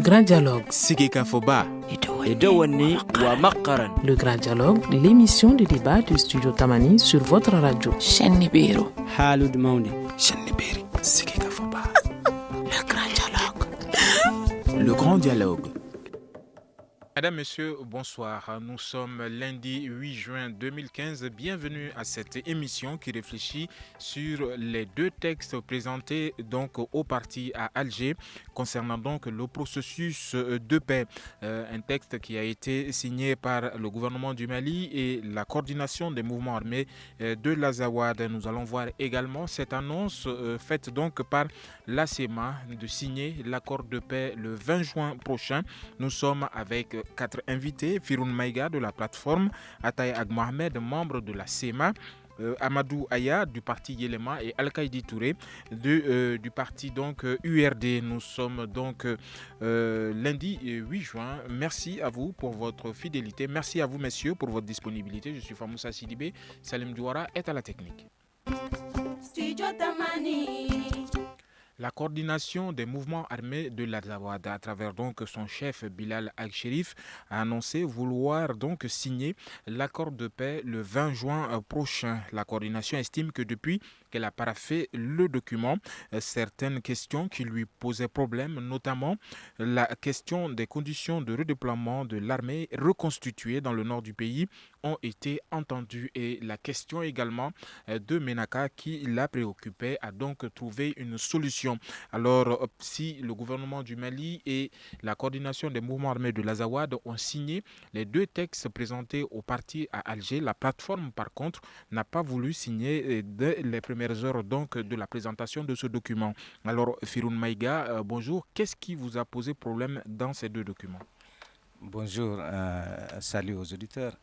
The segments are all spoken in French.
grand dialogue. Sigeka Foba. Edouani wa Makaran. Le grand dialogue, l'émission de débat du studio Tamani sur votre radio. Chenibero. Halud Mauni. Cheniberi. Sigeka Foba. Le grand dialogue. Le grand dialogue. Mesdames, Messieurs, bonsoir. Nous sommes lundi 8 juin 2015. Bienvenue à cette émission qui réfléchit sur les deux textes présentés donc au parti à Alger concernant donc le processus de paix. Un texte qui a été signé par le gouvernement du Mali et la coordination des mouvements armés de l'Azawad. Nous allons voir également cette annonce faite donc par l'ACEMA de signer l'accord de paix le 20 juin prochain. Nous sommes avec 4 invités, Firoun Maïga de la plateforme, Ataï Ag Mohamed, membre de la CEMA, Amadou Aya du parti Yelema et Al-Kaïdi Touré du parti donc URD. Nous sommes donc lundi 8 juin. Merci à vous pour votre fidélité. Merci à vous messieurs pour votre disponibilité. Je suis Famoussa Sidibé. Salim Douara est à la technique. Studio Tamani. La coordination des mouvements armés de l'Azawad, à travers donc son chef Bilal Al-Sherif, a annoncé vouloir donc signer l'accord de paix le 20 juin prochain. La coordination estime que depuis qu'elle a paraphé le document, certaines questions qui lui posaient problème, notamment la question des conditions de redéploiement de l'armée reconstituée dans le nord du pays, ont été entendues. Et la question également de Menaka qui l'a préoccupé a donc trouvé une solution. Alors, si le gouvernement du Mali et la coordination des mouvements armés de l'Azawad ont signé les deux textes présentés au parti à Alger, la plateforme, par contre, n'a pas voulu signer dès les premières heures donc, de la présentation de ce document. Alors, Firoun Maïga, bonjour. Qu'est-ce qui vous a posé problème dans ces deux documents? Bonjour, salut aux auditeurs.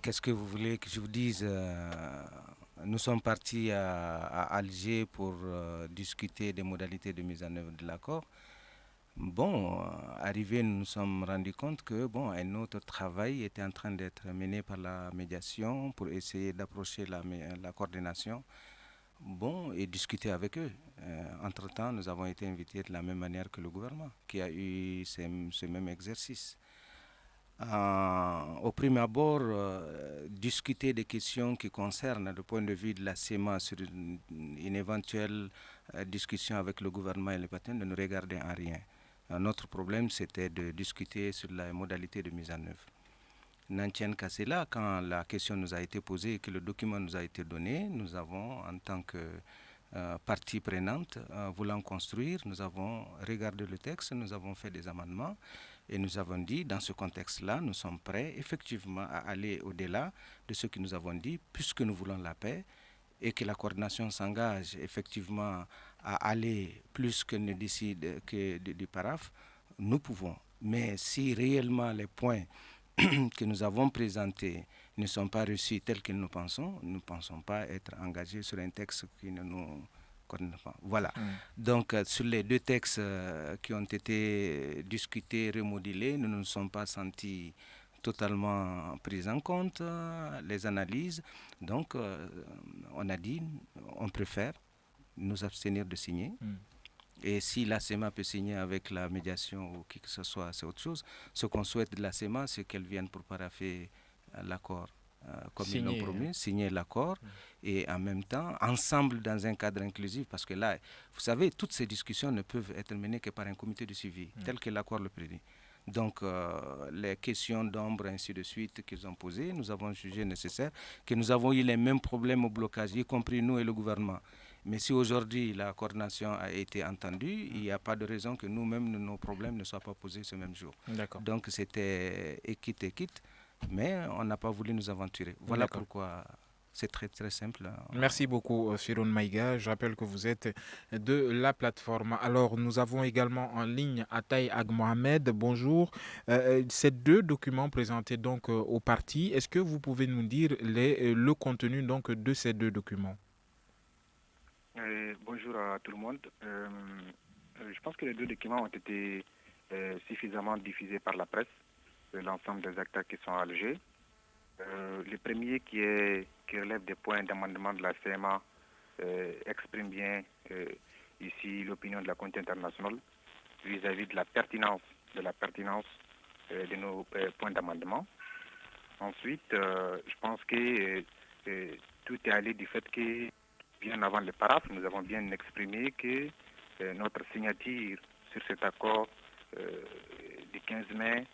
Qu'est-ce que vous voulez que je vous dise? Nous sommes partis à Alger pour discuter des modalités de mise en œuvre de l'accord. Bon, arrivé, nous nous sommes rendus compte que un autre travail était en train d'être mené par la médiation pour essayer d'approcher la coordination et discuter avec eux. Entre-temps, nous avons été invités de la même manière que le gouvernement qui a eu ce même exercice. Au premier abord, discuter des questions qui concernent le point de vue de la CEMA sur une éventuelle discussion avec le gouvernement et les patins ne nous regardait en rien. Notre problème, c'était de discuter sur la modalité de mise en œuvre. N'en tienne qu'à cela, quand la question nous a été posée et que le document nous a été donné, nous avons, en tant que partie prenante, voulant construire, nous avons regardé le texte, nous avons fait des amendements et nous avons dit, dans ce contexte-là, nous sommes prêts effectivement à aller au-delà de ce que nous avons dit, puisque nous voulons la paix et que la coordination s'engage effectivement à aller plus que ne décide que du paraphe, nous pouvons. Mais si réellement les points que nous avons présentés ne sont pas reçus tels que nous ne pensons pas être engagés sur un texte qui ne nous coordonne pas. Voilà. Donc, sur les deux textes qui ont été discutés, remodulés, nous ne nous sommes pas sentis totalement pris en compte, les analyses. Donc, on a dit, on préfère nous abstenir de signer. Et si la CEMA peut signer avec la médiation ou qui que ce soit, c'est autre chose. Ce qu'on souhaite de la CEMA, c'est qu'elle vienne pour parapher l'accord, comme ils l'ont promis, signer l'accord, et en même temps, ensemble dans un cadre inclusif, parce que là, vous savez, toutes ces discussions ne peuvent être menées que par un comité de suivi, tel que l'accord le prédit. Donc, les questions d'ombre, ainsi de suite, qu'ils ont posées, nous avons jugé nécessaire, que nous avons eu les mêmes problèmes au blocage, y compris nous et le gouvernement. Mais si aujourd'hui la coordination a été entendue, il n'y a pas de raison que nous-mêmes, nos problèmes ne soient pas posés ce même jour. Donc c'était équite, mais on n'a pas voulu nous aventurer. Voilà pourquoi c'est très très simple. Merci beaucoup Firoun Maïga. Je rappelle que vous êtes de la plateforme. Alors nous avons également en ligne Ataï Ag Mohamed. Bonjour. Ces deux documents présentés donc au parti, est-ce que vous pouvez nous dire le contenu donc de ces deux documents? Bonjour à tout le monde. Je pense que les deux documents ont été suffisamment diffusés par la presse, l'ensemble des acteurs qui sont à Alger. Le premier qui relève des points d'amendement de la CMA exprime bien ici l'opinion de la communauté internationale vis-à-vis de la pertinence de nos points d'amendement. Ensuite, je pense que tout est allé du fait que, bien avant le paraphe, nous avons bien exprimé que notre signature sur cet accord du 15 mai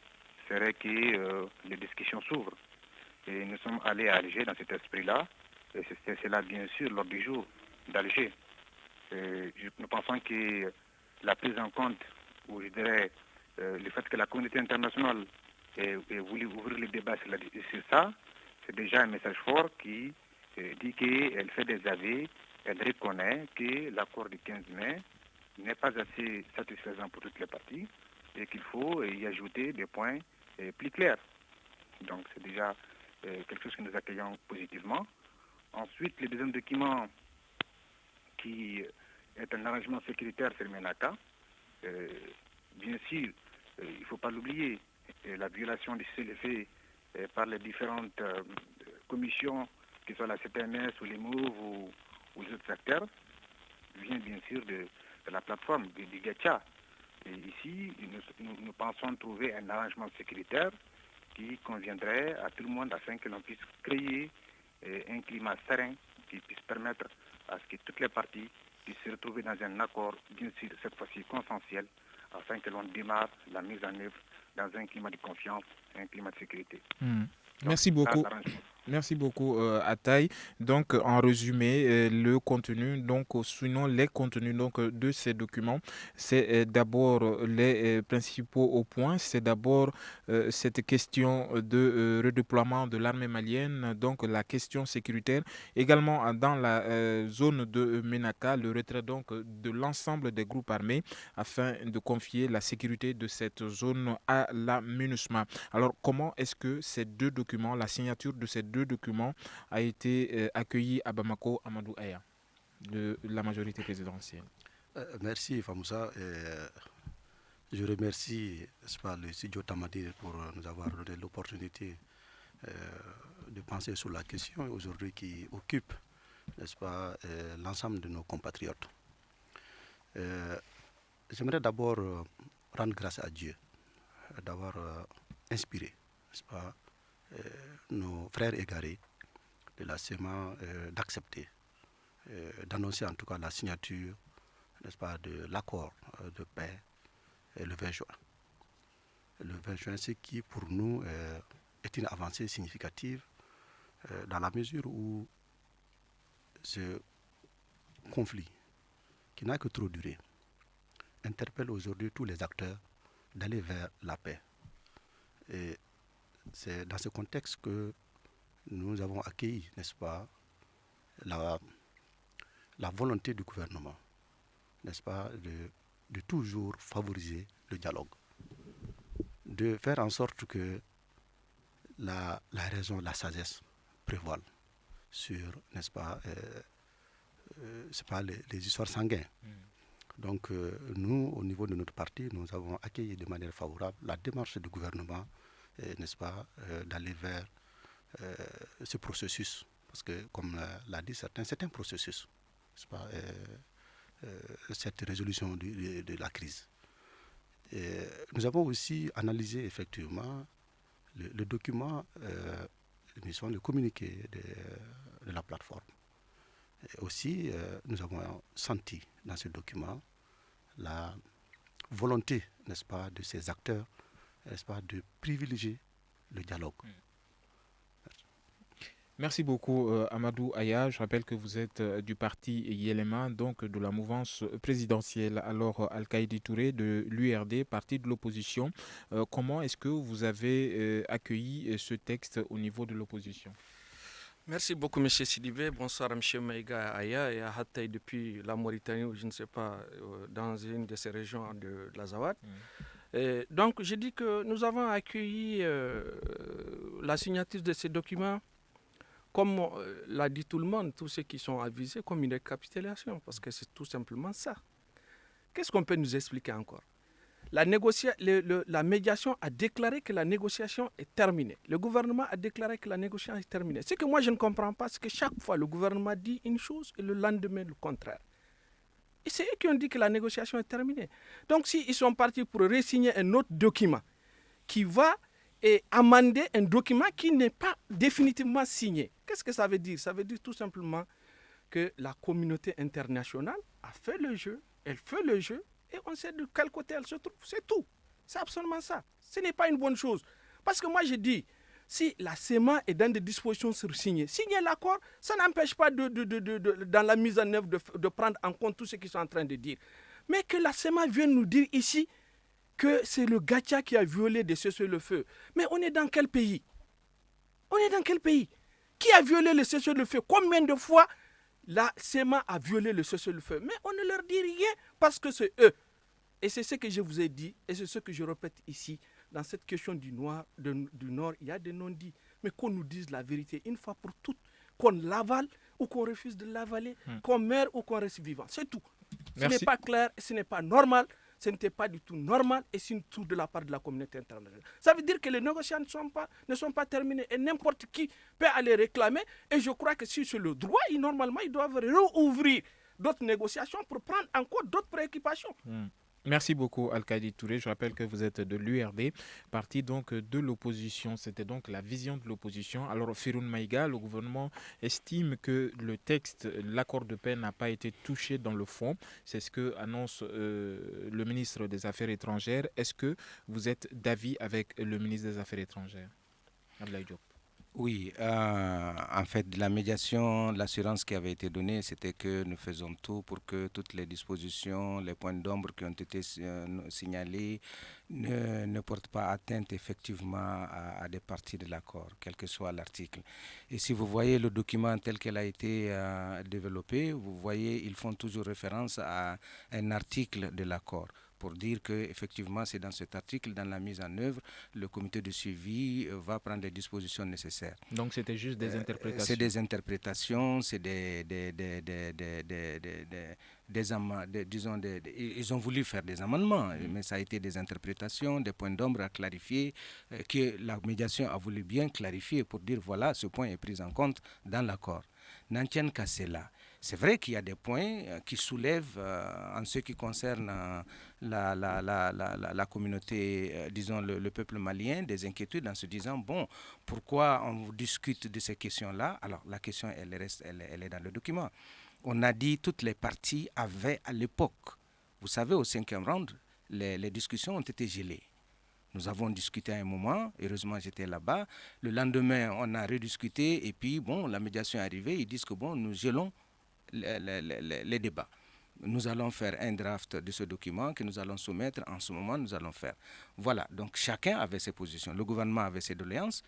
serait que les discussions s'ouvrent. Et nous sommes allés à Alger dans cet esprit-là, et c'est là bien sûr l'ordre du jour d'Alger. Nous pensons que la prise en compte, ou je dirais le fait que la communauté internationale ait voulu ouvrir le débat sur ça, c'est déjà un message fort qui dit qu'elle fait des aveux, elle reconnaît que l'accord du 15 mai n'est pas assez satisfaisant pour toutes les parties et qu'il faut y ajouter des points plus clairs. Donc c'est déjà quelque chose que nous accueillons positivement. Ensuite, le deuxième document qui est un arrangement sécuritaire sur Ménaka, bien sûr, il ne faut pas l'oublier, la violation du CLF par les différentes commissions, que ce soit la CPMS ou les MOVE ou les autres acteurs, vient bien sûr de la plateforme du Gacha. Et ici, nous pensons trouver un arrangement sécuritaire qui conviendrait à tout le monde afin que l'on puisse créer un climat serein qui puisse permettre à ce que toutes les parties puissent se retrouver dans un accord, bien sûr cette fois-ci consensuel, afin que l'on démarre la mise en œuvre dans un climat de confiance, un climat de sécurité. Merci beaucoup. Merci beaucoup Ataï. Donc en résumé, le contenu, donc sinon les contenus donc de ces documents, c'est d'abord les principaux points. C'est d'abord cette question de redéploiement de l'armée malienne, donc la question sécuritaire. Également dans la zone de Ménaka, le retrait donc de l'ensemble des groupes armés afin de confier la sécurité de cette zone à la MINUSMA. Alors comment est-ce que ces deux documents, la signature de ces deux documents a été accueilli à Bamako, Amadou Aya, de la majorité présidentielle? Merci Famoussa. Je remercie le studio Tamadi pour nous avoir donné l'opportunité de penser sur la question aujourd'hui qui occupe, n'est-ce pas, l'ensemble de nos compatriotes. J'aimerais d'abord rendre grâce à Dieu d'avoir inspiré, n'est-ce pas, nos frères égarés de la CEMA d'accepter, d'annoncer en tout cas la signature, n'est-ce pas, de l'accord de paix le 20 juin. Le 20 juin, ce qui pour nous est une avancée significative dans la mesure où ce conflit, qui n'a que trop duré, interpelle aujourd'hui tous les acteurs d'aller vers la paix. Et c'est dans ce contexte que nous avons accueilli, n'est-ce pas, la volonté du gouvernement, n'est-ce pas, de toujours favoriser le dialogue, de faire en sorte que la raison, la sagesse prévoile sur, n'est-ce pas, c'est pas les histoires sanguines. Donc nous, au niveau de notre parti, nous avons accueilli de manière favorable la démarche du gouvernement, n'est-ce pas, d'aller vers ce processus. Parce que, comme l'a dit certains, c'est un processus, n'est-ce pas, cette résolution de la crise. Et nous avons aussi analysé effectivement le document, le communiqué de la plateforme. Et aussi, nous avons senti dans ce document la volonté, n'est-ce pas, de ces acteurs, n'est-ce pas, de privilégier le dialogue. Merci beaucoup Amadou Aya. Je rappelle que vous êtes du parti Yelema, donc de la mouvance présidentielle. Alors Al-Kaïdi Touré de l'URD, parti de l'opposition. Comment est-ce que vous avez accueilli ce texte au niveau de l'opposition? Merci beaucoup, M. Sidibé. Bonsoir, M. Maïga Aya et à Hatay depuis la Mauritanie, ou je ne sais pas, dans une de ces régions de l'Azawad. Donc, je dis que nous avons accueilli la signature de ces documents, comme l'a dit tout le monde, tous ceux qui sont avisés, comme une récapitulation, parce que c'est tout simplement ça. Qu'est-ce qu'on peut nous expliquer encore? La médiation a déclaré que la négociation est terminée. Le gouvernement a déclaré que la négociation est terminée. Ce que moi je ne comprends pas, c'est que chaque fois le gouvernement dit une chose et le lendemain le contraire. Et c'est eux qui ont dit que la négociation est terminée. Donc s'ils sont partis pour re-signer un autre document qui va amender un document qui n'est pas définitivement signé, qu'est-ce que ça veut dire? Ça veut dire tout simplement que la communauté internationale a fait le jeu, elle fait le jeu, et on sait de quel côté elle se trouve. C'est tout. C'est absolument ça. Ce n'est pas une bonne chose. Parce que moi, je dis, si la CEMA est dans des dispositions sur signer l'accord, ça n'empêche pas dans la mise en œuvre de prendre en compte tout ce qu'ils sont en train de dire. Mais que la CEMA vienne nous dire ici que c'est le Gacha qui a violé des cessez-le-feu. Mais on est dans quel pays? On est dans quel pays? Qui a violé le cessez-le-feu? Combien de fois la CEMA a violé le cessez-le-feu? Mais on ne leur dit rien parce que c'est eux. Et c'est ce que je vous ai dit et c'est ce que je répète ici. Dans cette question du Nord, il y a des non-dits. Mais qu'on nous dise la vérité une fois pour toutes, qu'on l'avale ou qu'on refuse de l'avaler, qu'on meurt ou qu'on reste vivant. C'est tout. Merci. Ce n'est pas clair, ce n'est pas normal. Ce n'était pas du tout normal et c'est une tour de la part de la communauté internationale. Ça veut dire que les négociations ne sont pas terminées et n'importe qui peut aller réclamer. Et je crois que si c'est le droit, normalement, ils doivent rouvrir d'autres négociations pour prendre en compte d'autres préoccupations. Merci beaucoup Al-Kadi Touré. Je rappelle que vous êtes de l'URD, parti donc de l'opposition. C'était donc la vision de l'opposition. Alors Firoun Maïga, le gouvernement estime que le texte, l'accord de paix n'a pas été touché dans le fond. C'est ce que annonce le ministre des Affaires étrangères. Est-ce que vous êtes d'avis avec le ministre des Affaires étrangères, Abdoulaye Diop? Oui, en fait, la médiation, l'assurance qui avait été donnée, c'était que nous faisons tout pour que toutes les dispositions, les points d'ombre qui ont été signalés ne portent pas atteinte effectivement à des parties de l'accord, quel que soit l'article. Et si vous voyez le document tel qu'il a été développé, vous voyez, ils font toujours référence à un article de l'accord, pour dire qu'effectivement, c'est dans cet article, dans la mise en œuvre, le comité de suivi va prendre les dispositions nécessaires. Donc, c'était juste des interprétations. C'est des interprétations, c'est ils ont voulu faire des amendements, mais ça a été des interprétations, des points d'ombre à clarifier, que la médiation a voulu bien clarifier pour dire, voilà, ce point est pris en compte dans l'accord. N'en tiennent qu'à cela. C'est vrai qu'il y a des points qui soulèvent, en ce qui concerne la communauté, disons le peuple malien, des inquiétudes en se disant, bon, pourquoi on discute de ces questions-là? Alors la question, elle est dans le document. On a dit toutes les parties avaient à l'époque, vous savez, au 5e round, les discussions ont été gelées. Nous avons discuté à un moment, heureusement j'étais là-bas. Le lendemain, on a rediscuté et puis, bon, la médiation est arrivée. Ils disent que, bon, nous gelons les débats. Nous allons faire un draft de ce document que nous allons soumettre. En ce moment, nous allons faire. Voilà, donc chacun avait ses positions. Le gouvernement avait ses doléances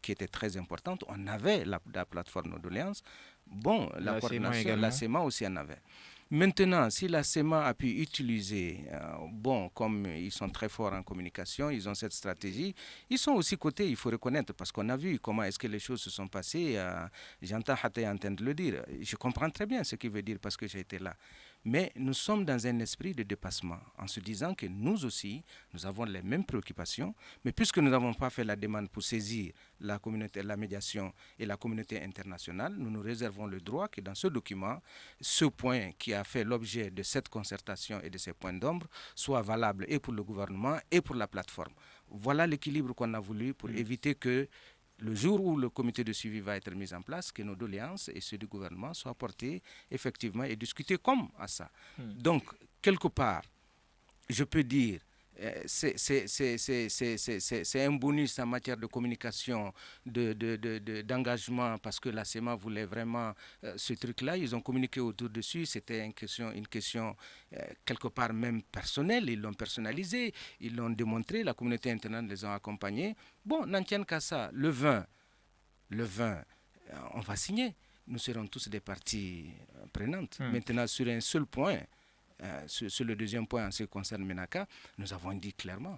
qui étaient très importantes. On avait la plateforme de doléances. Bon, la coordination, la CEMA aussi en avait. Maintenant, si la CEMA a pu utiliser, bon, comme ils sont très forts en communication, ils ont cette stratégie, ils sont aussi cotés, il faut reconnaître, parce qu'on a vu comment est-ce que les choses se sont passées. J'entends Hatay en train de le dire. Je comprends très bien ce qu'il veut dire parce que j'ai été là. Mais nous sommes dans un esprit de dépassement, en se disant que nous aussi, nous avons les mêmes préoccupations, mais puisque nous n'avons pas fait la demande pour saisir la communauté, la médiation et la communauté internationale, nous nous réservons le droit que dans ce document, ce point qui a fait l'objet de cette concertation et de ces points d'ombre soit valable et pour le gouvernement et pour la plateforme. Voilà l'équilibre qu'on a voulu pour éviter que le jour où le comité de suivi va être mis en place, que nos doléances et ceux du gouvernement soient portés effectivement et discutés comme à ça. Donc, quelque part, je peux dire, c'est un bonus en matière de communication, d'engagement, parce que la CEMA voulait vraiment ce truc-là. Ils ont communiqué autour dessus. C'était une question quelque part même personnelle. Ils l'ont personnalisé, ils l'ont démontré. La communauté internationale les a accompagnés. Bon, n'en tiennent qu'à ça. Le vin, on va signer. Nous serons tous des parties prenantes. Maintenant, sur un seul point, sur le deuxième point en ce qui concerne Ménaka, nous avons dit clairement,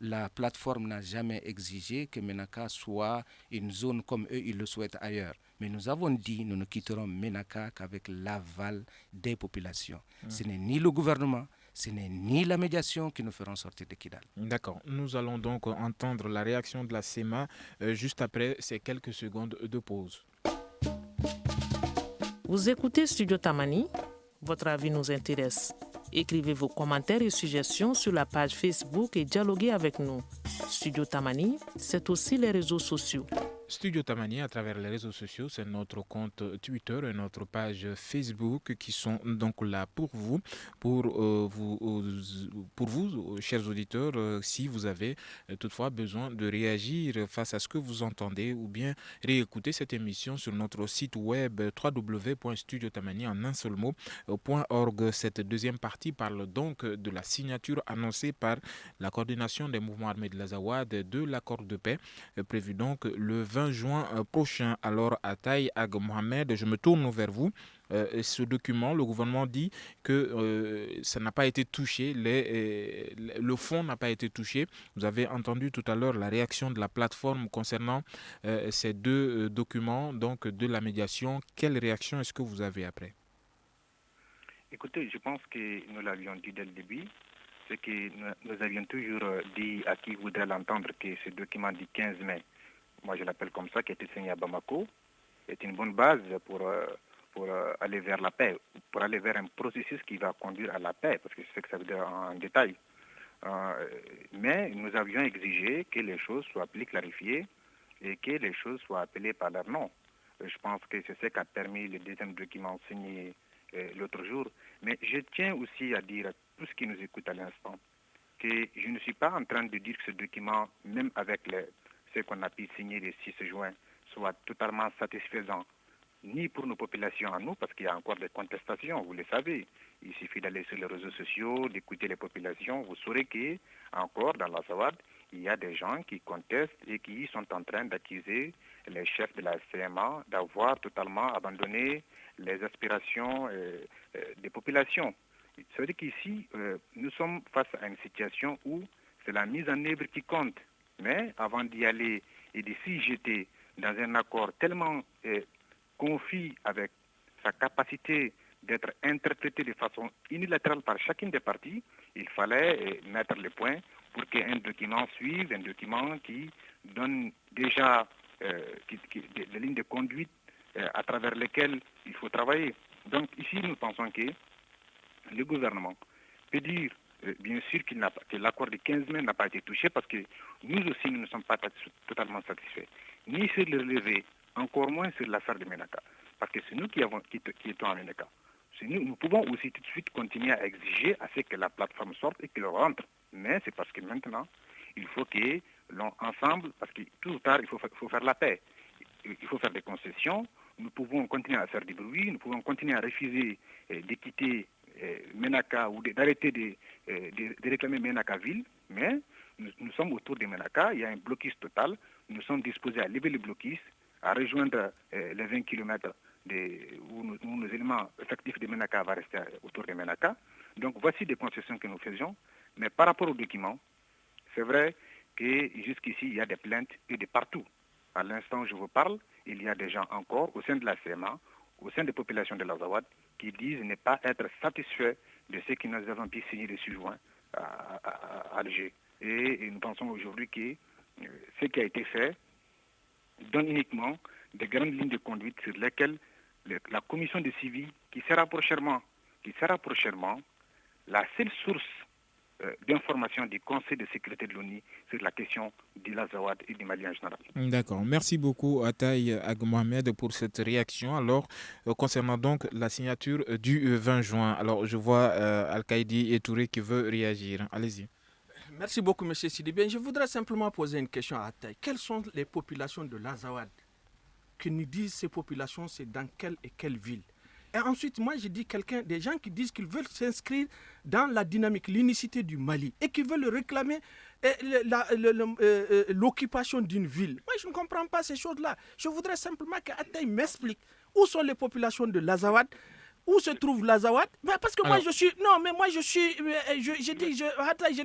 la plateforme n'a jamais exigé que Ménaka soit une zone comme eux, ils le souhaitent ailleurs. Mais nous avons dit, nous ne quitterons Ménaka qu'avec l'aval des populations. Ce n'est ni le gouvernement, ce n'est ni la médiation qui nous feront sortir de Kidal. D'accord. Nous allons donc entendre la réaction de la CEMA juste après ces quelques secondes de pause. Vous écoutez Studio Tamani. Votre avis nous intéresse. Écrivez vos commentaires et suggestions sur la page Facebook et dialoguez avec nous. Studio Tamani, c'est aussi les réseaux sociaux. Studio Tamani, à travers les réseaux sociaux, c'est notre compte Twitter et notre page Facebook qui sont donc là pour vous, chers auditeurs, si vous avez toutefois besoin de réagir face à ce que vous entendez ou bien réécouter cette émission sur notre site web www.studiotamani en un seul mot.org. Cette deuxième partie parle donc de la signature annoncée par la coordination des mouvements armés de l'Azawad de l'accord de paix prévu donc le 20 juin prochain. Alors, Ataï Ag Mohamed, je me tourne vers vous. Ce document, le gouvernement dit que ça n'a pas été touché, le fond n'a pas été touché. Vous avez entendu tout à l'heure la réaction de la plateforme concernant ces deux documents, donc de la médiation. Quelle réaction est-ce que vous avez après? Écoutez, je pense que nous l'avions dit dès le début. C'est que nous avions toujours dit à qui voudrait l'entendre que ce document du 15 mai, moi je l'appelle comme ça, qui a été signé à Bamako, est une bonne base pour aller vers la paix, pour aller vers un processus qui va conduire à la paix, parce que c'est ce que ça veut dire en détail. Mais nous avions exigé que les choses soient plus clarifiées et que les choses soient appelées par leur nom. Je pense que c'est ce qui a permis le deuxième document signé l'autre jour. Mais je tiens aussi à dire à tous ceux qui nous écoutent à l'instant que je ne suis pas en train de dire que ce document, même avec ce qu'on a pu signer le 6 juin, soit totalement satisfaisant, ni pour nos populations à nous, parce qu'il y a encore des contestations, vous le savez. Il suffit d'aller sur les réseaux sociaux, d'écouter les populations, vous saurez qu'encore dans la Zawad, il y a des gens qui contestent et qui sont en train d'accuser les chefs de la CMA d'avoir totalement abandonné les aspirations des populations. Ça veut dire qu'ici, nous sommes face à une situation où c'est la mise en œuvre qui compte. Mais avant d'y aller et de s'y jeter dans un accord tellement confus avec sa capacité d'être interprété de façon unilatérale par chacune des parties, il fallait mettre les points pour qu'un document suive, un document qui donne déjà des lignes de conduite à travers lesquelles il faut travailler. Donc ici, nous pensons que le gouvernement peut dire, bien sûr, que l'accord du 15 mai n'a pas été touché parce que nous aussi, nous ne sommes pas totalement satisfaits, ni sur le relevé, encore moins sur l'affaire de Ménaka, parce que c'est nous qui étions à Ménaka. Nous pouvons aussi tout de suite continuer à exiger à ce que la plateforme sorte et qu'elle rentre, mais c'est parce que maintenant, il faut que l'on ensemble, parce que tout ou tard, il faut faire la paix. Il faut faire des concessions, nous pouvons continuer à faire du bruit, nous pouvons continuer à refuser de quitter Ménaka ou d'arrêter de réclamer Ménaka ville, mais nous sommes autour de Ménaka, il y a un blocus total, nous sommes disposés à lever le blocus, à rejoindre les 20 km où nos éléments effectifs de Ménaka vont rester autour de Ménaka. Donc voici des concessions que nous faisions, mais par rapport aux documents, c'est vrai que jusqu'ici, il y a des plaintes et de partout. À l'instant où je vous parle, il y a des gens encore au sein de la CMA, au sein des populations de l'Azawad, qui disent ne pas être satisfaits de ce que nous avons pu signer le 6 juin à Alger. Et nous pensons aujourd'hui que ce qui a été fait donne uniquement des grandes lignes de conduite sur lesquelles la commission de suivi, qui sera prochainement la seule source d'information du Conseil de sécurité de l'ONU sur la question de l'Azawad et du Mali en général. D'accord. Merci beaucoup Ataï Ag Mohamed pour cette réaction. Alors, concernant donc la signature du 20 juin, alors je vois Al-Qaïdi et Touré qui veut réagir. Allez-y. Merci beaucoup, M. Sidibé. Je voudrais simplement poser une question à Ataï. Quelles sont les populations de l'Azawad? Que nous disent ces populations, c'est dans quelle et quelle ville? Et ensuite, moi, je dis des gens qui disent qu'ils veulent s'inscrire dans la dynamique, l'unicité du Mali et qui veulent réclamer l'occupation d'une ville. Moi, je ne comprends pas ces choses-là. Je voudrais simplement qu'Ataï m'explique où sont les populations de l'Azawad, où se trouve l'Azawad. Parce que moi, je suis... Non, mais moi, je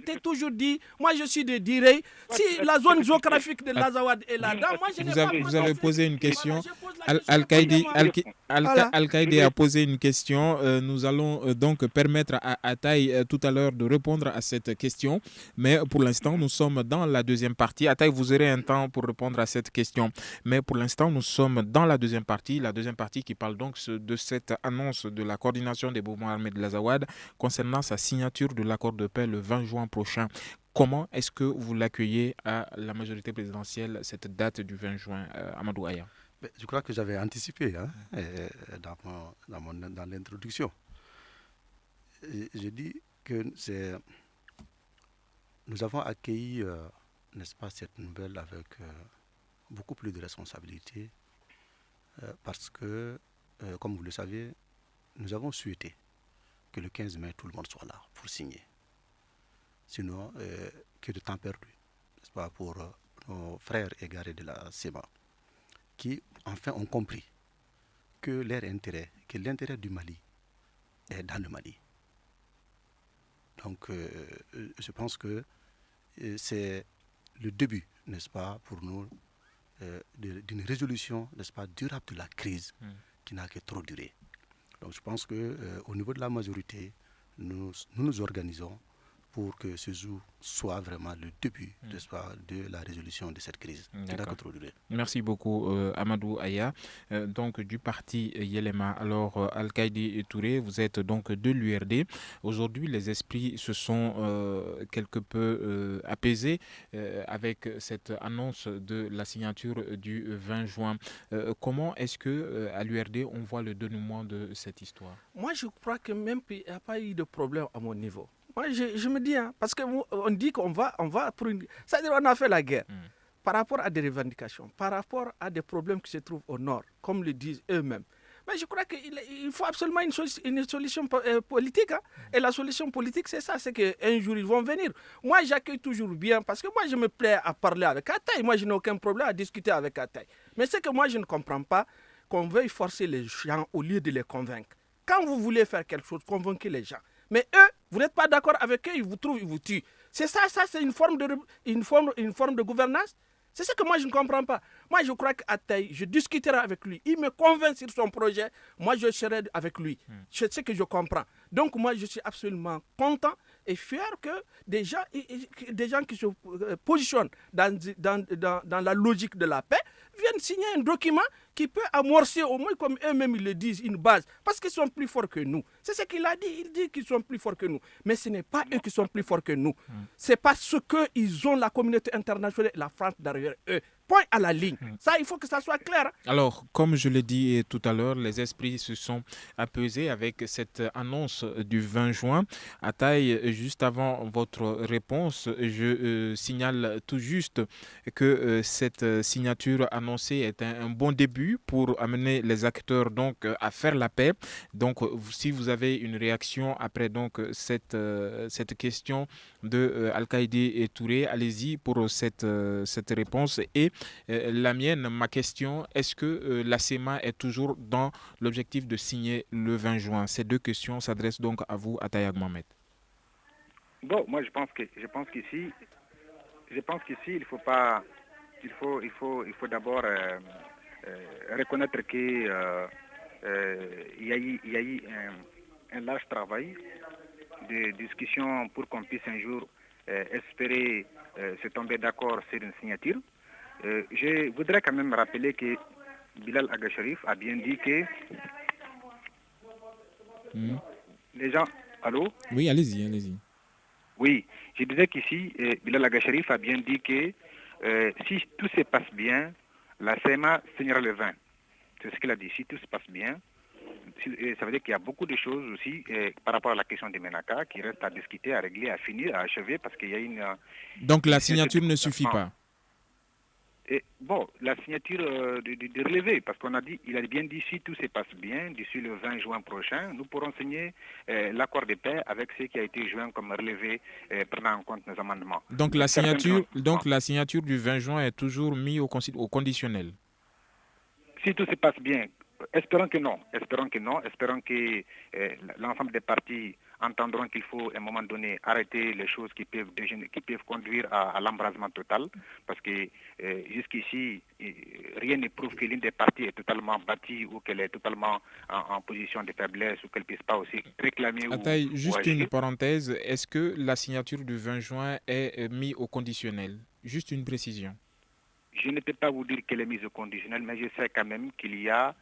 t'ai toujours dit, moi, je suis de Direy. Si la zone géographique de l'Azawad est là-dedans, moi, je n'ai pas... Vous avez posé une question. Al-Qaïdi a posé une question. Nous allons donc permettre à Ataï tout à l'heure de répondre à cette question. Mais pour l'instant, nous sommes dans la deuxième partie. Ataï, vous aurez un temps pour répondre à cette question. Mais pour l'instant, nous sommes dans la deuxième partie qui parle donc de cette annonce de la coordination des mouvements armés de l'Azawad concernant sa signature de l'accord de paix le 20 juin prochain. Comment est-ce que vous l'accueillez à la majorité présidentielle, cette date du 20 juin, Amadou Aya? Je crois que j'avais anticipé dans l'introduction. Je dis que nous avons accueilli, n'est-ce pas, cette nouvelle avec beaucoup plus de responsabilité parce que, comme vous le savez, nous avons souhaité que le 15 mai, tout le monde soit là pour signer. Sinon, que de temps perdu, n'est-ce pas, pour nos frères égarés de la CEMA, qui enfin ont compris que leur intérêt, que l'intérêt du Mali est dans le Mali. Donc, je pense que c'est le début, n'est-ce pas, pour nous, d'une résolution, n'est-ce pas, durable de la crise qui n'a que trop duré. Donc, je pense qu'au niveau de la majorité, nous nous organisons pour que ce jour soit vraiment le début de la résolution de cette crise qui n'a que trop duré. Merci beaucoup Amadou Aya, donc du parti Yelema. Alors Al-Kaïdi Touré, vous êtes donc de l'URD. Aujourd'hui, les esprits se sont quelque peu apaisés avec cette annonce de la signature du 20 juin. Comment est-ce que à l'URD on voit le dénouement de cette histoire? Moi, je crois que même il n'y a pas eu de problème à mon niveau. Moi, je me dis, parce qu'on dit qu'on va pour une... C'est-à-dire qu'on a fait la guerre par rapport à des revendications, par rapport à des problèmes qui se trouvent au nord, comme le disent eux-mêmes. Mais je crois qu'il faut absolument une solution politique. Et la solution politique, c'est ça, c'est qu'un jour, ils vont venir. Moi, j'accueille toujours bien, parce que moi, je me plais à parler avec Ataï. Moi, je n'ai aucun problème à discuter avec Ataï. Mais c'est que moi, je ne comprends pas qu'on veuille forcer les gens au lieu de les convaincre. Quand vous voulez faire quelque chose, convainquez les gens. Mais eux, vous n'êtes pas d'accord avec eux, ils vous trouvent, ils vous tuent. C'est ça c'est une forme de gouvernance. C'est ce que moi je ne comprends pas. Moi je crois qu'Ataï, je discuterai avec lui. Il me convainc sur son projet, moi je serai avec lui. C'est ce que je comprends. Donc moi je suis absolument content et fier que des gens qui se positionnent dans la logique de la paix viennent signer un document qui peut amorcer au moins, comme eux-mêmes ils le disent, une base. Parce qu'ils sont plus forts que nous. C'est ce qu'il a dit. Il dit qu'ils sont plus forts que nous. Mais ce n'est pas eux qui sont plus forts que nous. C'est parce qu'ils ont la communauté internationale et la France derrière eux. Point à la ligne. Ça, il faut que ça soit clair. Alors, comme je l'ai dit tout à l'heure, les esprits se sont apaisés avec cette annonce du 20 juin. Ataï, juste avant votre réponse, je signale tout juste que cette signature annoncée est un bon début pour amener les acteurs donc à faire la paix. Donc, si vous avez une réaction après donc cette question de Al-Kaïdi et Touré, allez-y pour cette réponse. Et la mienne, ma question, est-ce que la CEMA est toujours dans l'objectif de signer le 20 juin? Ces deux questions s'adressent donc à vous, Ataï Agmohamed. Bon, moi je pense qu'ici, il faut d'abord reconnaître qu'il y a eu un large travail de discussion pour qu'on puisse un jour espérer se tomber d'accord sur une signature. Je voudrais quand même rappeler que Bilal Aga Sharif a bien dit que les gens... Allô? Oui, allez-y. Oui, je disais qu'ici, Bilal Aga Sharif a bien dit que si tout se passe bien, la CEMA signera le 20. C'est ce qu'il a dit. Si tout se passe bien, ça veut dire qu'il y a beaucoup de choses aussi par rapport à la question des Ménaka qui restent à discuter, à régler, à finir, à achever, parce qu'il y a une... Donc la signature ne suffit pas? Et bon, la signature de relevé, parce il a bien dit, si tout se passe bien, d'ici le 20 juin prochain, nous pourrons signer l'accord de paix avec ce qui a été joint comme relevé, prenant en compte nos amendements. Donc la signature du 20 juin est toujours mise au conditionnel? Si tout se passe bien, espérons que non. Espérons que l'ensemble des partis entendront qu'il faut à un moment donné arrêter les choses qui peuvent conduire à l'embrasement total, parce que jusqu'ici, rien ne prouve que l'une des parties est totalement bâtie ou qu'elle est totalement en position de faiblesse ou qu'elle ne puisse pas aussi réclamer Ataï, juste une parenthèse, est-ce que la signature du 20 juin est mise au conditionnel? Juste une précision. Je ne peux pas vous dire qu'elle est mise au conditionnel, mais je sais quand même qu'il y a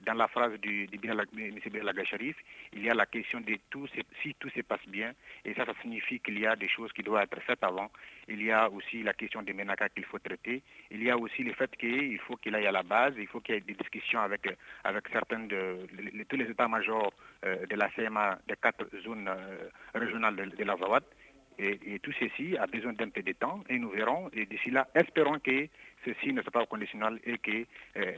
dans la phrase M. Bilal Agha-Sharif, il y a la question de si tout se passe bien, et ça signifie qu'il y a des choses qui doivent être faites avant. Il y a aussi la question des Ménaka qu'il faut traiter. Il y a aussi le fait qu'il faut qu'il aille à la base, il faut qu'il y ait des discussions avec tous les états-majors de la CMA des 4 zones régionales de la Zawad. Et tout ceci a besoin d'un peu de temps et nous verrons. Et d'ici là, espérons que ceci ne soit pas au conditionnel et que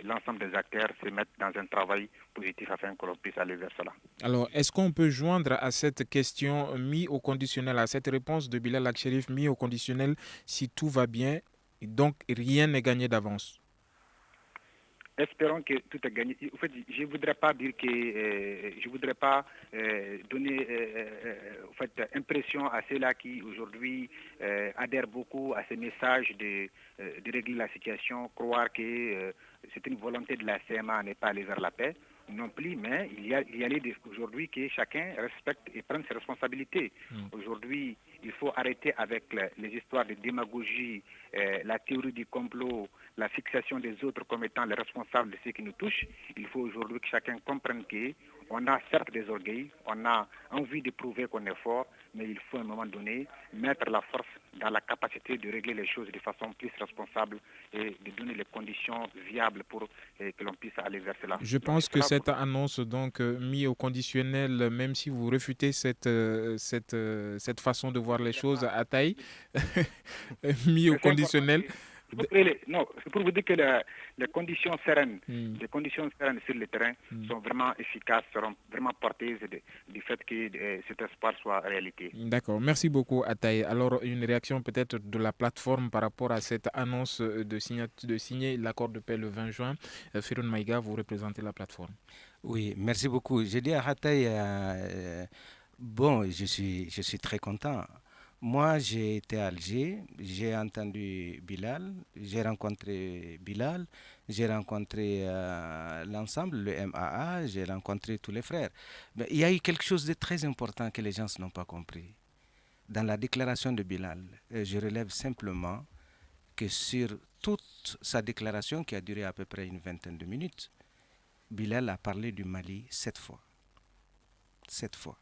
l'ensemble des acteurs se mettent dans un travail positif afin que l'on puisse aller vers cela. Alors, est-ce qu'on peut joindre à cette question mis au conditionnel, à cette réponse de Bilal Agha-Sharif mis au conditionnel si tout va bien, donc rien n'est gagné d'avance? Espérons que tout est gagné. En fait, je ne voudrais pas dire que je voudrais pas donner impression à ceux-là qui aujourd'hui adhèrent beaucoup à ces messages de régler la situation, croire que c'est une volonté de la CMA à ne pas aller vers la paix. Non plus, mais il y a l'idée aujourd'hui que chacun respecte et prenne ses responsabilités. Aujourd'hui, il faut arrêter avec les histoires de démagogie, la théorie du complot, la fixation des autres comme étant les responsables de ce qui nous touche. Il faut aujourd'hui que chacun comprenne qu'on a certes des orgueils, on a envie de prouver qu'on est fort, mais il faut à un moment donné mettre la force dans la capacité de régler les choses de façon plus responsable et de donner les conditions viables pour que l'on puisse aller vers cela. Je pense que cette annonce donc mise au conditionnel, même si vous refutez cette façon de voir les choses à taille, mis au conditionnel. Non, c'est pour vous dire que les conditions sereines sur le terrain sont vraiment efficaces, seront vraiment porteuses du fait que cet espoir soit réalité. D'accord, merci beaucoup Ataï. Alors une réaction peut-être de la plateforme par rapport à cette annonce de signer l'accord de paix le 20 juin. Firoun Maïga, vous représentez la plateforme. Oui, merci beaucoup. Je dis à Ataï, je suis très content. Moi, j'ai été à Alger, j'ai entendu Bilal, j'ai rencontré Bilal, j'ai rencontré l'ensemble, le MAA, j'ai rencontré tous les frères. Mais il y a eu quelque chose de très important que les gens n'ont pas compris. Dans la déclaration de Bilal, je relève simplement que sur toute sa déclaration, qui a duré à peu près une vingtaine de minutes, Bilal a parlé du Mali 7 fois. 7 fois.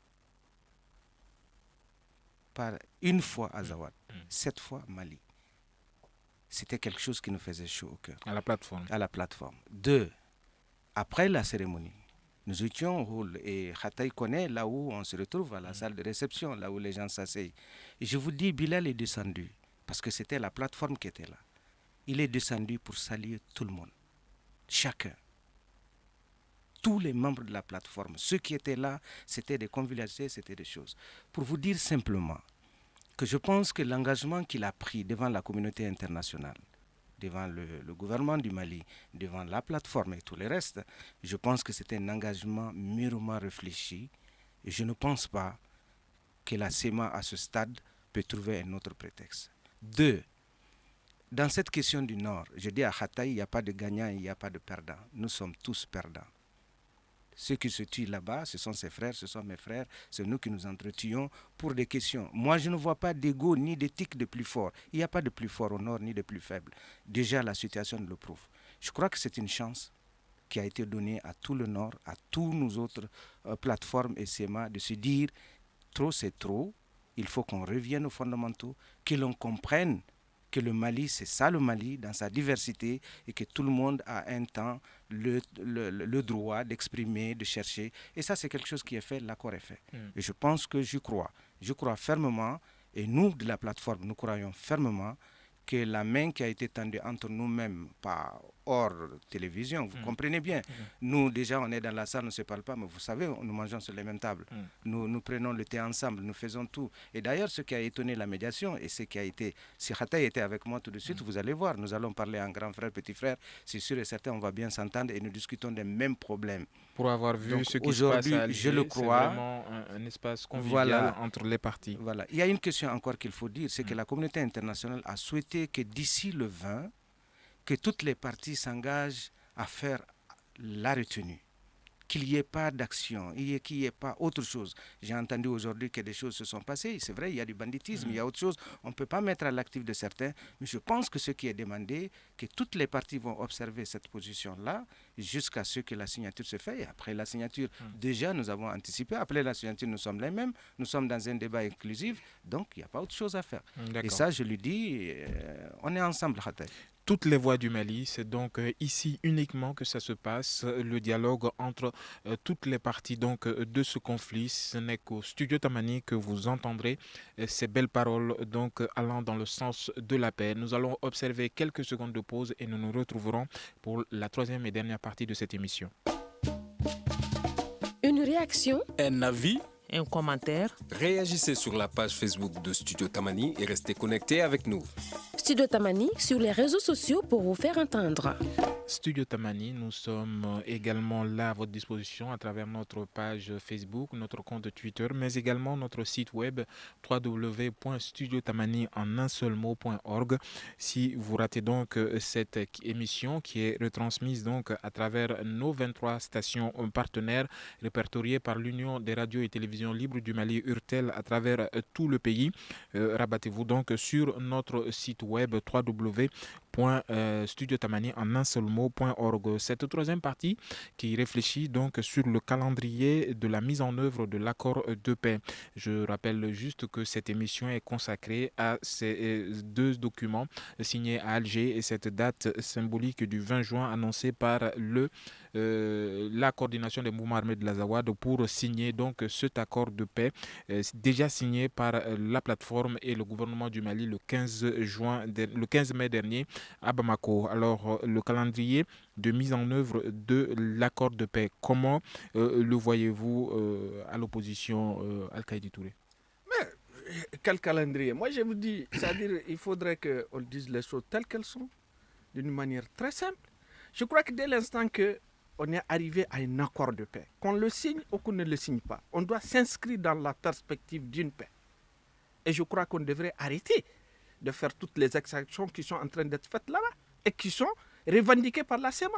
Par une fois à Zawad, 7 fois Mali. C'était quelque chose qui nous faisait chaud au cœur. À la plateforme. À la plateforme. 2, après la cérémonie, nous étions, et Khataï connaît là où on se retrouve, à la salle de réception, là où les gens s'asseyent. Et je vous dis, Bilal est descendu, parce que c'était la plateforme qui était là. Il est descendu pour saluer tout le monde. Chacun. Tous les membres de la plateforme, ceux qui étaient là, c'était des convivialités, c'était des choses. Pour vous dire simplement que je pense que l'engagement qu'il a pris devant la communauté internationale, devant le gouvernement du Mali, devant la plateforme et tout le reste, je pense que c'était un engagement mûrement réfléchi et je ne pense pas que la CEMA à ce stade peut trouver un autre prétexte. 2, dans cette question du Nord, je dis à Khataï, il n'y a pas de gagnant, il n'y a pas de perdant. Nous sommes tous perdants. Ceux qui se tuent là-bas, ce sont ses frères, ce sont mes frères, c'est nous qui nous entretuons pour des questions. Moi, je ne vois pas d'ego ni d'éthique de plus fort. Il n'y a pas de plus fort au nord ni de plus faible. Déjà, la situation le prouve. Je crois que c'est une chance qui a été donnée à tout le nord, à tous nos autres plateformes et CEMA de se dire trop c'est trop, il faut qu'on revienne aux fondamentaux, que l'on comprenne que le Mali, c'est ça le Mali, dans sa diversité, et que tout le monde a un temps le droit d'exprimer, de chercher. Et ça, c'est quelque chose qui est fait, l'accord est fait. Et je pense que je crois fermement, et nous, de la plateforme, nous croyons fermement que la main qui a été tendue entre nous-mêmes, pas hors télévision, vous comprenez bien. Nous, déjà, on est dans la salle, on ne se parle pas, mais vous savez, nous mangeons sur les mêmes tables. Nous prenons le thé ensemble, nous faisons tout. Et d'ailleurs, ce qui a étonné la médiation, et ce qui a été... Si Khataï était avec moi tout de suite, vous allez voir, nous allons parler en grand frère, petit frère. C'est sûr et certain, on va bien s'entendre et nous discutons des mêmes problèmes. Pour avoir vu donc, ce qui se passe à Alger, je le crois, c'est vraiment un espace convivial entre les parties. Voilà. Il y a une question encore qu'il faut dire, c'est que la communauté internationale a souhaité que d'ici le 20, que toutes les parties s'engagent à faire la retenue. qu'il n'y ait pas d'action, qu'il n'y ait pas autre chose. J'ai entendu aujourd'hui que des choses se sont passées. C'est vrai, il y a du banditisme, il y a autre chose. On ne peut pas mettre à l'actif de certains. Mais je pense que ce qui est demandé, que toutes les parties vont observer cette position-là jusqu'à ce que la signature se fasse. Et après la signature, déjà, nous avons anticipé. Après la signature, nous sommes les mêmes. Nous sommes dans un débat inclusif. Donc, il n'y a pas autre chose à faire. Et ça, je lui dis, on est ensemble, Khatay. Toutes les voix du Mali, c'est donc ici uniquement que ça se passe, le dialogue entre toutes les parties donc, de ce conflit. Ce n'est qu'au studio Tamani que vous entendrez ces belles paroles donc, allant dans le sens de la paix. Nous allons observer quelques secondes de pause et nous nous retrouverons pour la troisième et dernière partie de cette émission. Une réaction, un avis, un commentaire. Réagissez sur la page Facebook de Studio Tamani et restez connectés avec nous. Studio Tamani sur les réseaux sociaux pour vous faire entendre. Studio Tamani, nous sommes également là à votre disposition à travers notre page Facebook, notre compte Twitter, mais également notre site web www.studiotamani.org. Si vous ratez donc cette émission qui est retransmise donc à travers nos 23 stations partenaires répertoriées par l'Union des radios et télévisions libres du Mali, URTEL, à travers tout le pays, rabattez-vous donc sur notre site web www.studiotamani.org. Cette troisième partie qui réfléchit donc sur le calendrier de la mise en œuvre de l'accord de paix. Je rappelle juste que cette émission est consacrée à ces deux documents signés à Alger et cette date symbolique du 20 juin annoncée par la coordination des mouvements armés de l'Azawad pour signer donc cet accord de paix déjà signé par la plateforme et le gouvernement du Mali le 15 mai dernier à Bamako. Alors le calendrier de mise en œuvre de l'accord de paix, comment le voyez-vous à l'opposition, Al-Kaïdi Touré? Mais quel calendrier? Moi je vous dis, c'est-à-dire il faudrait qu'on dise les choses telles qu'elles sont, d'une manière très simple. Je crois que dès l'instant qu'on est arrivé à un accord de paix, qu'on le signe ou qu'on ne le signe pas, on doit s'inscrire dans la perspective d'une paix. Et je crois qu'on devrait arrêter de faire toutes les exactions qui sont en train d'être faites là-bas et qui sont revendiquées par la SEMA.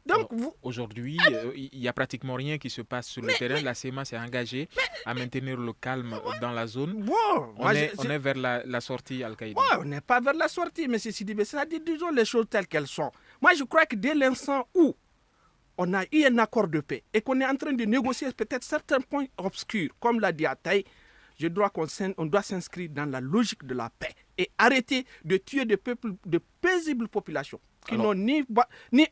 Donc, aujourd'hui, il n'y a pratiquement rien qui se passe sur le terrain. La SEMA s'est engagée à maintenir le calme dans la zone. On est vers la sortie Al-Qaïda. On n'est pas vers la sortie, M. Sidibé. C'est-à-dire, disons les choses telles qu'elles sont. Moi, je crois que dès l'instant où on a eu un accord de paix et qu'on est en train de négocier peut-être certains points obscurs, comme l'a dit Ataï, je crois qu'on doit s'inscrire dans la logique de la paix et arrêter de tuer de paisibles populations qui n'ont ni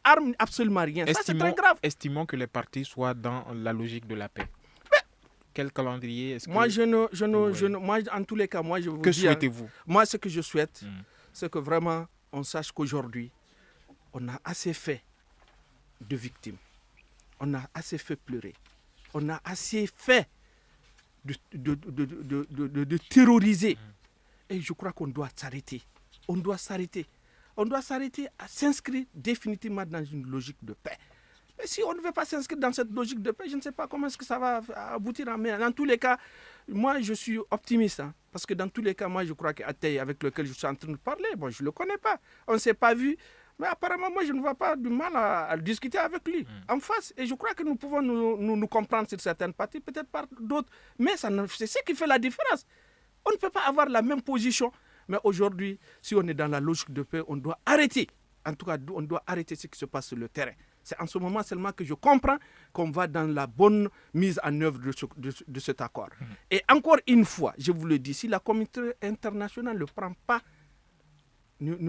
armes, absolument rien. Ça, c'est très grave. Estimons que les partis soient dans la logique de la paix. Quel calendrier est-ce moi, moi, en tous les cas, moi, je vous dis... Que souhaitez-vous? Moi, ce que je souhaite, c'est que vraiment, on sache qu'aujourd'hui, on a assez fait de victimes. On a assez fait pleurer. On a assez fait de terroriser. Et je crois qu'on doit s'arrêter. On doit s'arrêter à s'inscrire définitivement dans une logique de paix. Mais si on ne veut pas s'inscrire dans cette logique de paix, je ne sais pas comment est-ce que ça va aboutir. Mais dans tous les cas, moi je suis optimiste. Parce que dans tous les cas, moi je crois qu'Atey, avec lequel je suis en train de parler, bon, je ne le connais pas. On ne s'est pas vu. Mais apparemment, moi je ne vois pas du mal à discuter avec lui en face. Et je crois que nous pouvons nous comprendre sur certaines parties, peut-être par d'autres. Mais c'est ce qui fait la différence. On ne peut pas avoir la même position. Mais aujourd'hui, si on est dans la logique de paix, on doit arrêter. En tout cas, on doit arrêter ce qui se passe sur le terrain. C'est en ce moment seulement que je comprends qu'on va dans la bonne mise en œuvre de cet accord. Et encore une fois, je vous le dis, si la communauté internationale ne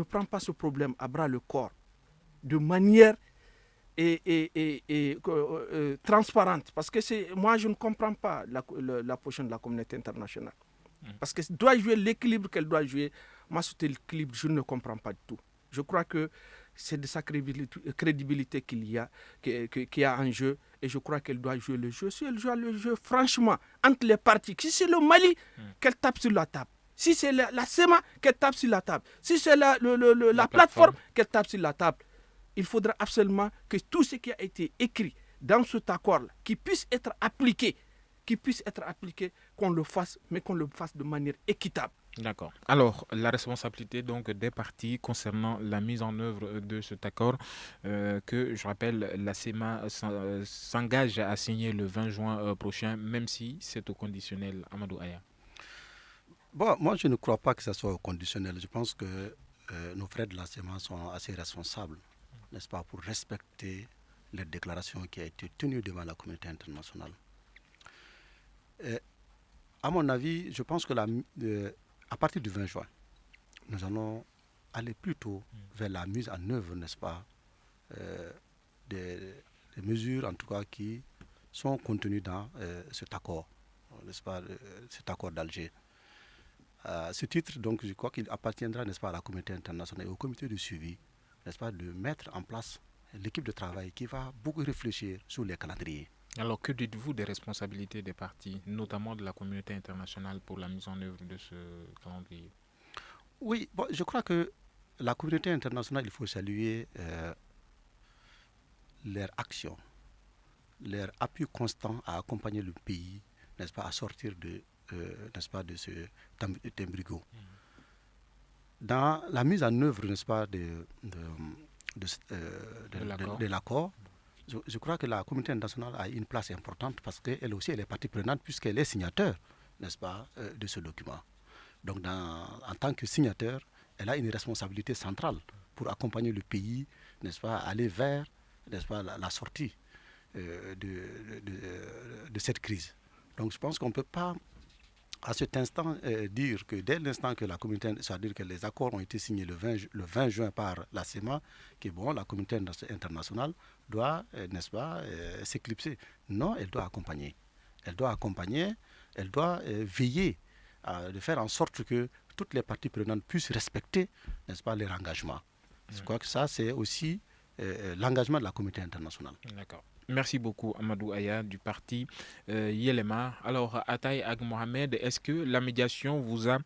prend pas ce problème à bras le corps de manière transparente, parce que moi je ne comprends pas la position de la communauté internationale. Parce que doit jouer l'équilibre qu'elle doit jouer. Moi, cet équilibre, je ne comprends pas du tout. Je crois que c'est de sa crédibilité qu'il y a en jeu. Et je crois qu'elle doit jouer le jeu. Si elle joue le jeu, franchement, entre les parties, si c'est le Mali, qu'elle tape sur la table. Si c'est la SEMA, qu'elle tape sur la table. Si c'est la plateforme, qu'elle tape sur la table. Il faudra absolument que tout ce qui a été écrit dans cet accord-là, qui puisse être appliqué, qu'on le fasse, mais qu'on le fasse de manière équitable. D'accord. Alors, la responsabilité donc des partis concernant la mise en œuvre de cet accord que, je rappelle, la CEMA s'engage à signer le 20 juin prochain, même si c'est au conditionnel, Amadou Aya. Bon, moi, je ne crois pas que ça soit au conditionnel. Je pense que nos frères de la CEMA sont assez responsables, n'est-ce pas, pour respecter les déclarations qui ont été tenues devant la communauté internationale. À mon avis, je pense que à partir du 20 juin, nous allons aller plutôt vers la mise en œuvre, n'est-ce pas, des mesures, en tout cas, qui sont contenues dans cet accord, n'est-ce pas, cet accord d'Alger. À ce titre, donc, je crois qu'il appartiendra, n'est-ce pas, à la communauté internationale et au comité de suivi, n'est-ce pas, de mettre en place l'équipe de travail qui va beaucoup réfléchir sur les calendriers. Alors, que dites-vous des responsabilités des partis, notamment de la communauté internationale, pour la mise en œuvre de ce calendrier? Oui, bon, je crois que la communauté internationale, il faut saluer leur action, leur appui constant à accompagner le pays, n'est-ce pas, à sortir n'est-ce pas, de ce embrigo. Dans la mise en œuvre, n'est-ce pas, de l'accord, je crois que la communauté internationale a une place importante parce qu'elle aussi, elle est partie prenante puisqu'elle est signateur, n'est-ce pas, de ce document. Donc, en tant que signateur, elle a une responsabilité centrale pour accompagner le pays, n'est-ce pas, à aller vers, n'est-ce pas, la sortie de cette crise. Donc, je pense qu'on ne peut pas, à cet instant, dire que dès l'instant que la communauté, c'est-à-dire que les accords ont été signés le 20 juin par la CEMA, que bon, la communauté internationale doit, n'est-ce pas, s'éclipser. Non, elle doit accompagner. Elle doit accompagner, elle doit veiller de faire en sorte que toutes les parties prenantes puissent respecter, n'est-ce pas, leur engagement. Je crois que ça, c'est aussi l'engagement de la communauté internationale. D'accord. Merci beaucoup, Amadou Aya, du parti Yelema. Alors, Ataï Ag Mohamed, est-ce que la médiation vous a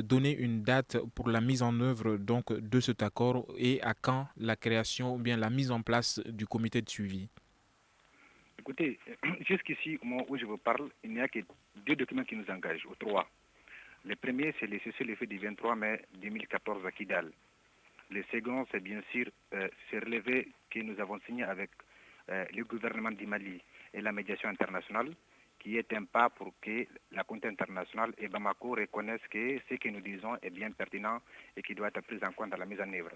donné une date pour la mise en œuvre donc, de cet accord et à quand la création ou bien la mise en place du comité de suivi? Écoutez, jusqu'ici, au moment où je vous parle, il n'y a que 2 documents qui nous engagent, ou 3. Le premier, c'est le cessez-le-feu du 23 mai 2014 à Kidal. Le second, c'est bien sûr ce relevé que nous avons signé avec le gouvernement du Mali et la médiation internationale, qui est un pas pour que la communauté internationale et Bamako reconnaissent que ce que nous disons est bien pertinent et qui doit être pris en compte dans la mise en œuvre.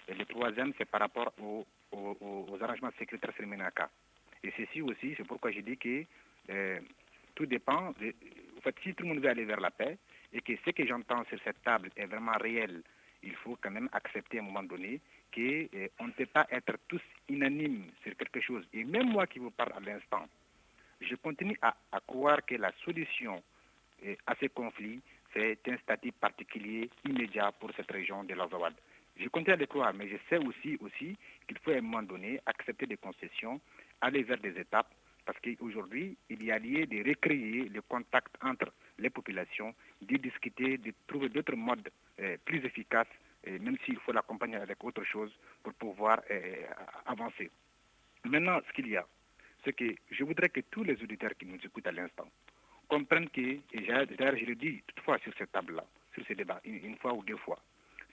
Et le troisième, c'est par rapport aux arrangements sécuritaires sur Ménaka. Et ceci aussi, c'est pourquoi je dis que tout dépend. En fait, si tout le monde veut aller vers la paix et que ce que j'entends sur cette table est vraiment réel, il faut quand même accepter à un moment donné qu'on ne peut pas être tous unanimes sur quelque chose. Et même moi qui vous parle à l'instant, je continue à croire que la solution à ce conflit, c'est un statut particulier immédiat pour cette région de l'Azawad. Je continue à le croire, mais je sais aussi qu'il faut à un moment donné accepter des concessions, aller vers des étapes, parce qu'aujourd'hui, il y a lieu de recréer le contact entre les populations, de discuter, de trouver d'autres modes plus efficaces, même s'il faut l'accompagner avec autre chose pour pouvoir avancer. Maintenant, ce qu'il y a, c'est que je voudrais que tous les auditeurs qui nous écoutent à l'instant comprennent que, et d'ailleurs je le dis toutefois sur cette table-là, sur ce débat, une fois ou 2 fois,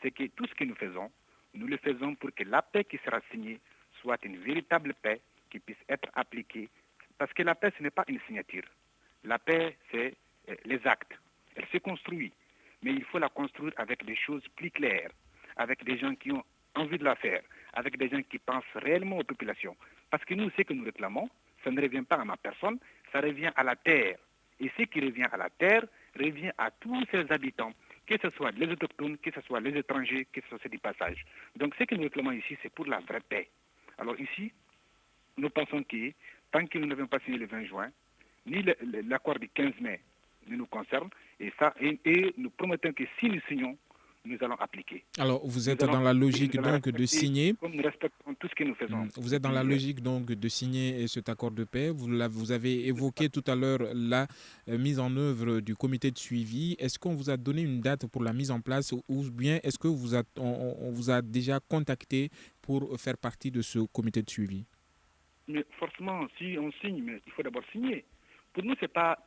c'est que tout ce que nous le faisons pour que la paix qui sera signée soit une véritable paix qui puisse être appliquée. Parce que la paix, ce n'est pas une signature. La paix, c'est les actes. Elle se construit. Mais il faut la construire avec des choses plus claires, avec des gens qui ont envie de la faire, avec des gens qui pensent réellement aux populations. Parce que nous, ce que nous réclamons, ça ne revient pas à ma personne, ça revient à la terre. Et ce qui revient à la terre revient à tous ses habitants, que ce soit les autochtones, que ce soit les étrangers, que ce soit du passage. Donc ce que nous réclamons ici, c'est pour la vraie paix. Alors ici, nous pensons que tant que nous n'avons pas signé le 20 juin, ni l'accord du 15 mai ne nous concerne, et nous promettons que si nous signons, nous allons appliquer. Alors, vous êtes dans la logique donc de signer. Comme nous respectons tout ce que nous faisons. Vous êtes dans la logique donc de signer cet accord de paix. Vous avez évoqué tout à l'heure la mise en œuvre du comité de suivi. Est-ce qu'on vous a donné une date pour la mise en place ou bien est-ce que on vous a déjà contacté pour faire partie de ce comité de suivi? Mais forcément, si on signe, mais il faut d'abord signer. Pour nous, c'est pas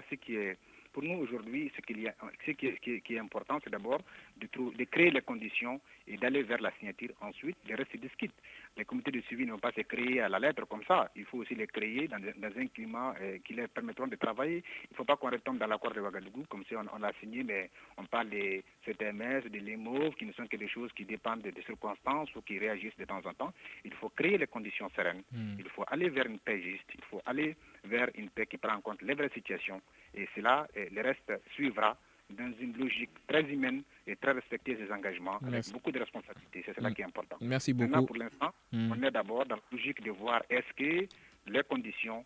ce qui est Pour nous, aujourd'hui, ce qui est important, c'est d'abord de créer les conditions et d'aller vers la signature. Ensuite, le reste se discute. Les comités de suivi ne vont pas se créer à la lettre comme ça. Il faut aussi les créer dans un climat qui leur permettront de travailler. Il ne faut pas qu'on retombe dans l'accord de Ouagadougou, comme si on l'a signé, mais on parle des CTMS, des LEMOV, qui ne sont que des choses qui dépendent des circonstances ou qui réagissent de temps en temps. Il faut créer les conditions sereines. Il faut aller vers une paix juste. Il faut aller vers une paix qui prend en compte les vraies situations. Et cela, le reste suivra dans une logique très humaine et très respecter ses engagements, avec beaucoup de responsabilités. C'est cela qui est important. Merci beaucoup. Maintenant, pour l'instant, on est d'abord dans la logique de voir est-ce que les conditions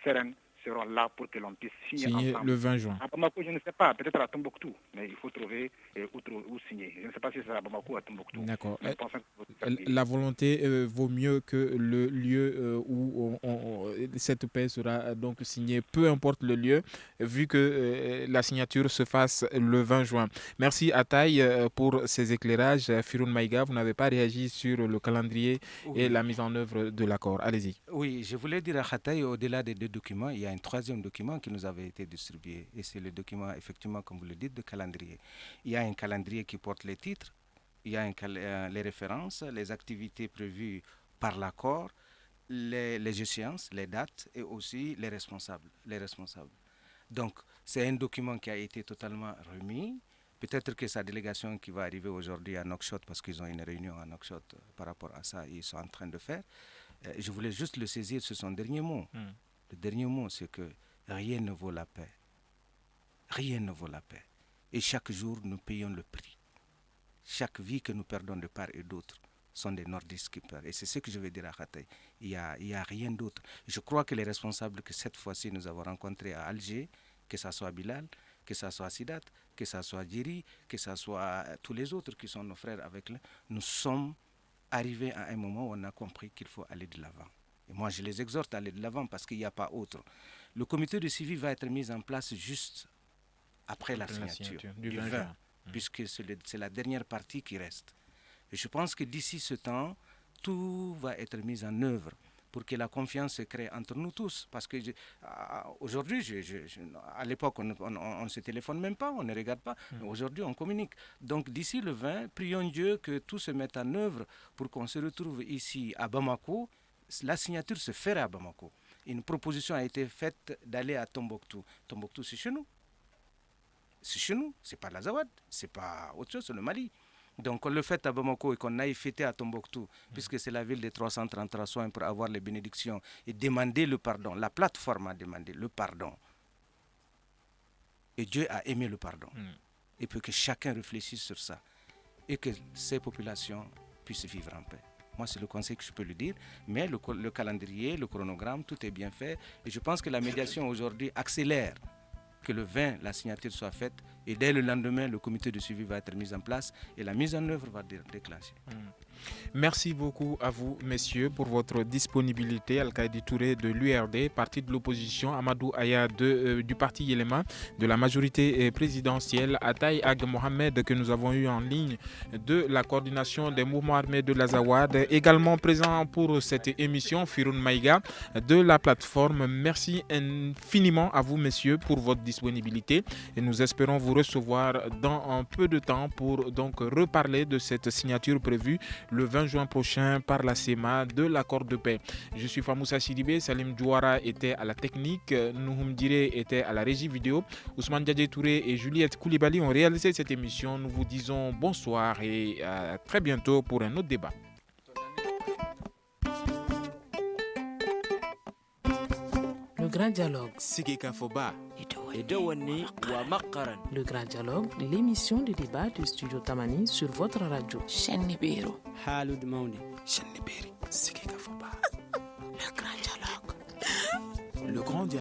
sereines seront là pour que l'on puisse signer ensemble. Le 20 juin. À Bamako, je ne sais pas, peut-être à Tombouctou, mais il faut trouver où signer. Je ne sais pas si c'est à Bamako ou à Tombouctou. D'accord. La volonté vaut mieux que le lieu où cette paix sera donc signée, peu importe le lieu, vu que la signature se fasse le 20 juin. Merci Ataï pour ces éclairages. Firoun Maïga, vous n'avez pas réagi sur le calendrier et la mise en œuvre de l'accord. Allez-y. Oui, je voulais dire à Ataï, au-delà des deux documents, il y a un troisième document qui nous avait été distribué et c'est le document, effectivement, comme vous le dites, de calendrier. Il y a un calendrier qui porte les titres, il y a les références, les activités prévues par l'accord, les échéances, les dates et aussi les responsables. Donc, c'est un document qui a été totalement remis. Peut-être que sa délégation qui va arriver aujourd'hui à Nouakchott, parce qu'ils ont une réunion à Nouakchott par rapport à ça, ils sont en train de faire. Je voulais juste le saisir sur son dernier mot. Le dernier mot, c'est que rien ne vaut la paix. Rien ne vaut la paix. Et chaque jour, nous payons le prix. Chaque vie que nous perdons de part et d'autre sont des nordistes qui perdent. Et c'est ce que je veux dire à Khatay. Il n'y a rien d'autre. Je crois que les responsables que cette fois-ci nous avons rencontrés à Alger, que ce soit Bilal, que ce soit Sidat, que ce soit Djiri, que ce soit tous les autres qui sont nos frères avec nous sommes arrivés à un moment où on a compris qu'il faut aller de l'avant. Et moi, je les exhorte à aller de l'avant parce qu'il n'y a pas autre. Le comité de suivi va être mis en place juste après la signature du 20 juin, puisque c'est la dernière partie qui reste. Et je pense que d'ici ce temps, tout va être mis en œuvre pour que la confiance se crée entre nous tous. Parce que aujourd'hui, à l'époque, on ne se téléphone même pas, on ne regarde pas. Aujourd'hui, on communique. Donc d'ici le 20, prions Dieu que tout se mette en œuvre pour qu'on se retrouve ici à Bamako. La signature se fera à Bamako. Une proposition a été faite d'aller à Tombouctou. Tombouctou, c'est chez nous. C'est chez nous. C'est pas l'Azawad. C'est pas autre chose, c'est le Mali. Donc, on le fait à Bamako et qu'on aille fêter à Tombouctou, puisque c'est la ville des 333 soins pour avoir les bénédictions et demander le pardon. La plateforme a demandé le pardon. Et Dieu a aimé le pardon. Et puis que chacun réfléchisse sur ça. Et que ces populations puissent vivre en paix. Moi, c'est le conseil que je peux lui dire. Mais le calendrier, le chronogramme, tout est bien fait. Et je pense que la médiation aujourd'hui accélère que le 20, la signature soit faite. Et dès le lendemain, le comité de suivi va être mis en place. Et la mise en œuvre va déclencher. Merci beaucoup à vous, messieurs, pour votre disponibilité. Al-Kaïdi Touré de l'URD, parti de l'opposition, Amadou Aya du parti Yélema, de la majorité présidentielle, Ataï Ag Mohamed, que nous avons eu en ligne, de la coordination des mouvements armés de l'Azawad, également présent pour cette émission, Firoun Maïga, de la plateforme. Merci infiniment à vous, messieurs, pour votre disponibilité. Et nous espérons vous recevoir dans un peu de temps pour donc reparler de cette signature prévue le 20 juin prochain par la CEMA de l'accord de paix. Je suis Famoussa Sidibé, Salim Douara était à la technique, Nouhoum Diré était à la régie vidéo, Ousmane Diadje Touré et Juliette Koulibaly ont réalisé cette émission. Nous vous disons bonsoir et à très bientôt pour un autre débat. Le grand dialogue. Le grand dialogue, l'émission de débat du studio Tamani sur votre radio. Le grand dialogue. Le grand dialogue.